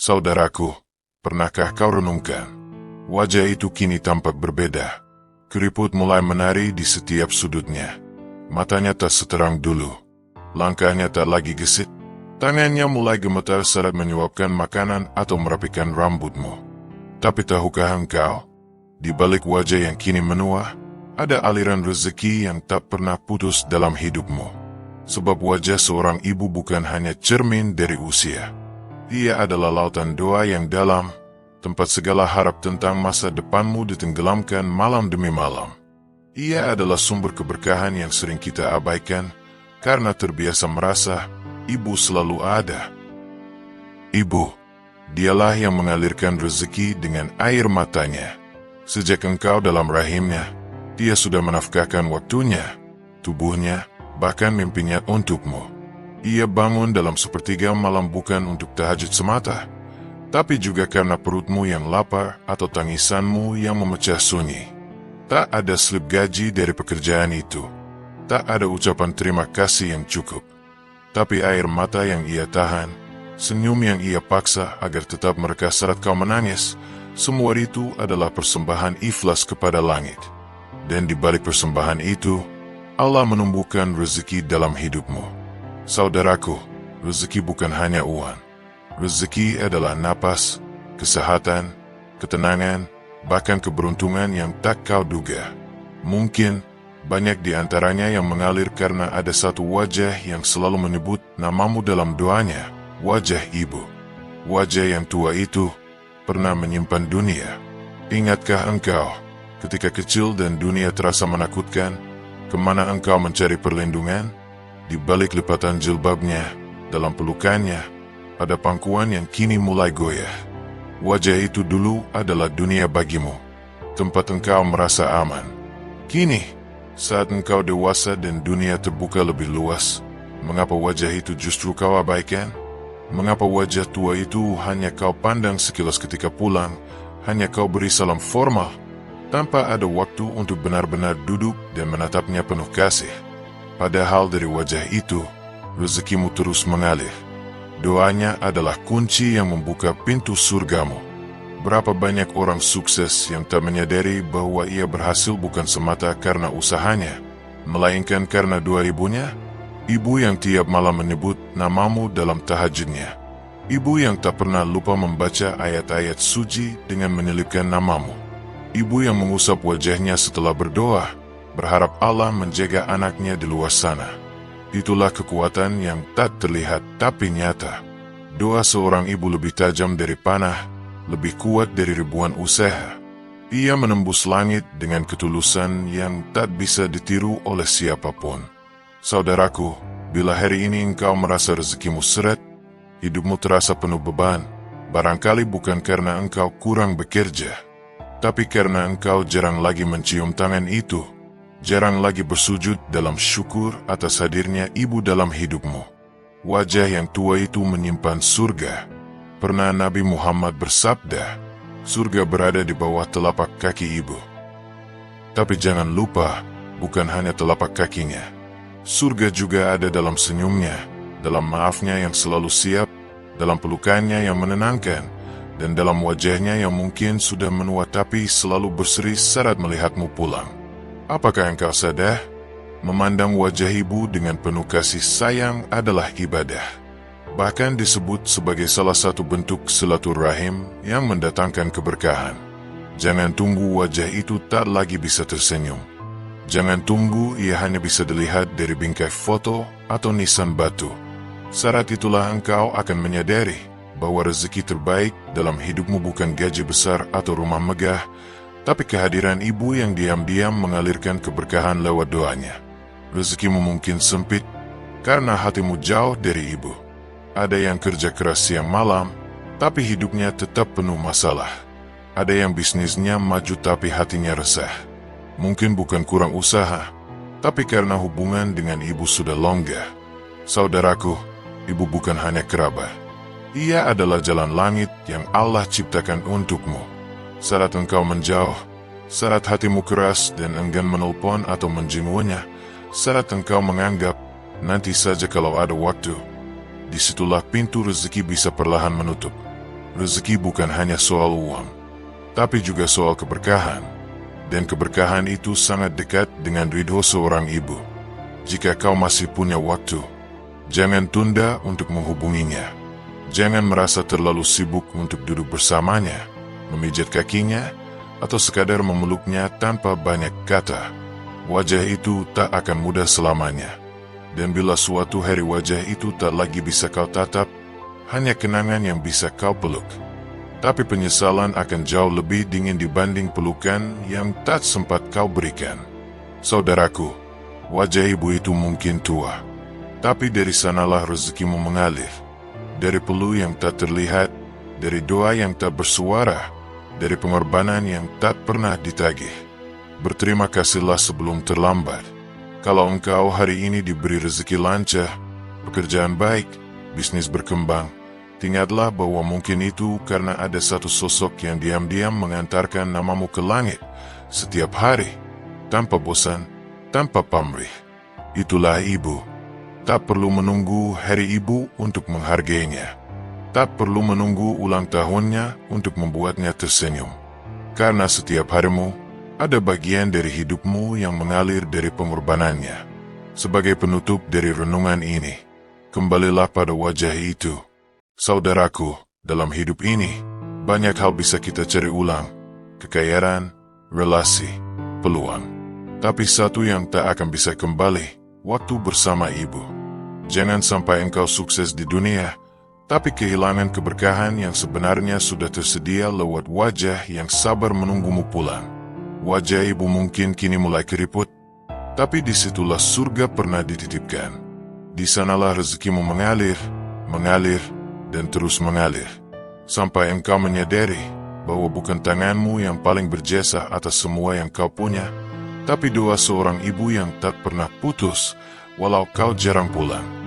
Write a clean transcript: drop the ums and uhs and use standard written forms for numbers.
Saudaraku, pernahkah kau renungkan? Wajah itu kini tampak berbeda. Keriput mulai menari di setiap sudutnya. Matanya tak seterang dulu. Langkahnya tak lagi gesit. Tangannya mulai gemetar saat menyuapkan makanan atau merapikan rambutmu. Tapi tahukah engkau, di balik wajah yang kini menua, ada aliran rezeki yang tak pernah putus dalam hidupmu. Sebab wajah seorang ibu bukan hanya cermin dari usia. Ia adalah lautan doa yang dalam, tempat segala harap tentang masa depanmu ditenggelamkan malam demi malam. Ia adalah sumber keberkahan yang sering kita abaikan, karena terbiasa merasa ibu selalu ada. Ibu, dialah yang mengalirkan rezeki dengan air matanya. Sejak engkau dalam rahimnya, dia sudah menafkahkan waktunya, tubuhnya, bahkan mimpinya untukmu. Ia bangun dalam sepertiga malam bukan untuk tahajud semata, tapi juga karena perutmu yang lapar atau tangisanmu yang memecah sunyi. Tak ada slip gaji dari pekerjaan itu. Tak ada ucapan terima kasih yang cukup. Tapi air mata yang ia tahan, senyum yang ia paksa agar tetap mereka saat kau menangis, semua itu adalah persembahan ikhlas kepada langit. Dan di balik persembahan itu, Allah menumbuhkan rezeki dalam hidupmu. Saudaraku, rezeki bukan hanya uang. Rezeki adalah napas, kesehatan, ketenangan, bahkan keberuntungan yang tak kau duga. Mungkin banyak di antaranya yang mengalir karena ada satu wajah yang selalu menyebut namamu dalam doanya, wajah ibu. Wajah yang tua itu pernah menyimpan dunia. Ingatkah engkau, ketika kecil dan dunia terasa menakutkan, kemana engkau mencari perlindungan? Di balik lipatan jilbabnya, dalam pelukannya, ada pangkuan yang kini mulai goyah. Wajah itu dulu adalah dunia bagimu, tempat engkau merasa aman. Kini, saat engkau dewasa dan dunia terbuka lebih luas, mengapa wajah itu justru kau abaikan? Mengapa wajah tua itu hanya kau pandang sekilas ketika pulang, hanya kau beri salam formal, tanpa ada waktu untuk benar-benar duduk dan menatapnya penuh kasih? Padahal dari wajah itu, rezekimu terus mengalir. Doanya adalah kunci yang membuka pintu surgamu. Berapa banyak orang sukses yang tak menyadari bahwa ia berhasil bukan semata karena usahanya, melainkan karena doa ibunya? Ibu yang tiap malam menyebut namamu dalam tahajudnya. Ibu yang tak pernah lupa membaca ayat-ayat suci dengan menyelipkan namamu. Ibu yang mengusap wajahnya setelah berdoa, berharap Allah menjaga anaknya di luar sana. Itulah kekuatan yang tak terlihat tapi nyata. Doa seorang ibu lebih tajam dari panah, lebih kuat dari ribuan usaha. Ia menembus langit dengan ketulusan yang tak bisa ditiru oleh siapapun. Saudaraku, bila hari ini engkau merasa rezekimu seret, hidupmu terasa penuh beban, barangkali bukan karena engkau kurang bekerja, tapi karena engkau jarang lagi mencium tangan itu, jarang lagi bersujud dalam syukur atas hadirnya ibu dalam hidupmu. Wajah yang tua itu menyimpan surga. Pernah Nabi Muhammad bersabda, surga berada di bawah telapak kaki ibu. Tapi jangan lupa, bukan hanya telapak kakinya. Surga juga ada dalam senyumnya, dalam maafnya yang selalu siap, dalam pelukannya yang menenangkan, dan dalam wajahnya yang mungkin sudah menua tapi selalu berseri saat melihatmu pulang. Apakah engkau sadar? Memandang wajah ibu dengan penuh kasih sayang adalah ibadah. Bahkan disebut sebagai salah satu bentuk silaturahim yang mendatangkan keberkahan. Jangan tunggu wajah itu tak lagi bisa tersenyum. Jangan tunggu ia hanya bisa dilihat dari bingkai foto atau nisan batu. Saat itulah engkau akan menyadari bahwa rezeki terbaik dalam hidupmu bukan gaji besar atau rumah megah, tapi kehadiran ibu yang diam-diam mengalirkan keberkahan lewat doanya. Rezekimu mungkin sempit karena hatimu jauh dari ibu. Ada yang kerja keras siang malam, tapi hidupnya tetap penuh masalah. Ada yang bisnisnya maju tapi hatinya resah. Mungkin bukan kurang usaha, tapi karena hubungan dengan ibu sudah longgar. Saudaraku, ibu bukan hanya kerabat. Ia adalah jalan langit yang Allah ciptakan untukmu. Saat engkau menjauh, saat hatimu keras dan enggan menelpon atau menjenguknya, saat engkau menganggap, nanti saja kalau ada waktu, disitulah pintu rezeki bisa perlahan menutup. rezeki bukan hanya soal uang, tapi juga soal keberkahan. Dan keberkahan itu sangat dekat dengan ridho seorang ibu. Jika kau masih punya waktu, jangan tunda untuk menghubunginya. Jangan merasa terlalu sibuk untuk duduk bersamanya, memijat kakinya, atau sekadar memeluknya tanpa banyak kata. Wajah itu tak akan mudah selamanya. Dan bila suatu hari wajah itu tak lagi bisa kau tatap, hanya kenangan yang bisa kau peluk. Tapi penyesalan akan jauh lebih dingin dibanding pelukan yang tak sempat kau berikan. Saudaraku, wajah ibu itu mungkin tua, tapi dari sanalah rezekimu mengalir. Dari peluh yang tak terlihat, dari doa yang tak bersuara, dari pengorbanan yang tak pernah ditagih. Berterima kasihlah sebelum terlambat. Kalau engkau hari ini diberi rezeki lancar, pekerjaan baik, bisnis berkembang, ingatlah bahwa mungkin itu karena ada satu sosok yang diam-diam mengantarkan namamu ke langit setiap hari, tanpa bosan, tanpa pamrih. Itulah ibu. Tak perlu menunggu hari ibu untuk menghargainya. Tak perlu menunggu ulang tahunnya untuk membuatnya tersenyum. Karena setiap harimu, ada bagian dari hidupmu yang mengalir dari pengorbanannya. Sebagai penutup dari renungan ini, kembalilah pada wajah itu. Saudaraku, dalam hidup ini, banyak hal bisa kita cari ulang. Kekayaan, relasi, peluang. Tapi satu yang tak akan bisa kembali, waktu bersama ibu. Jangan sampai engkau sukses di dunia, tapi kehilangan keberkahan yang sebenarnya sudah tersedia lewat wajah yang sabar menunggumu pulang. Wajah ibu mungkin kini mulai keriput, tapi disitulah surga pernah dititipkan. Di sanalah rezekimu mengalir, dan terus mengalir. Sampai engkau menyadari bahwa bukan tanganmu yang paling berjasa atas semua yang kau punya, tapi doa seorang ibu yang tak pernah putus walau kau jarang pulang.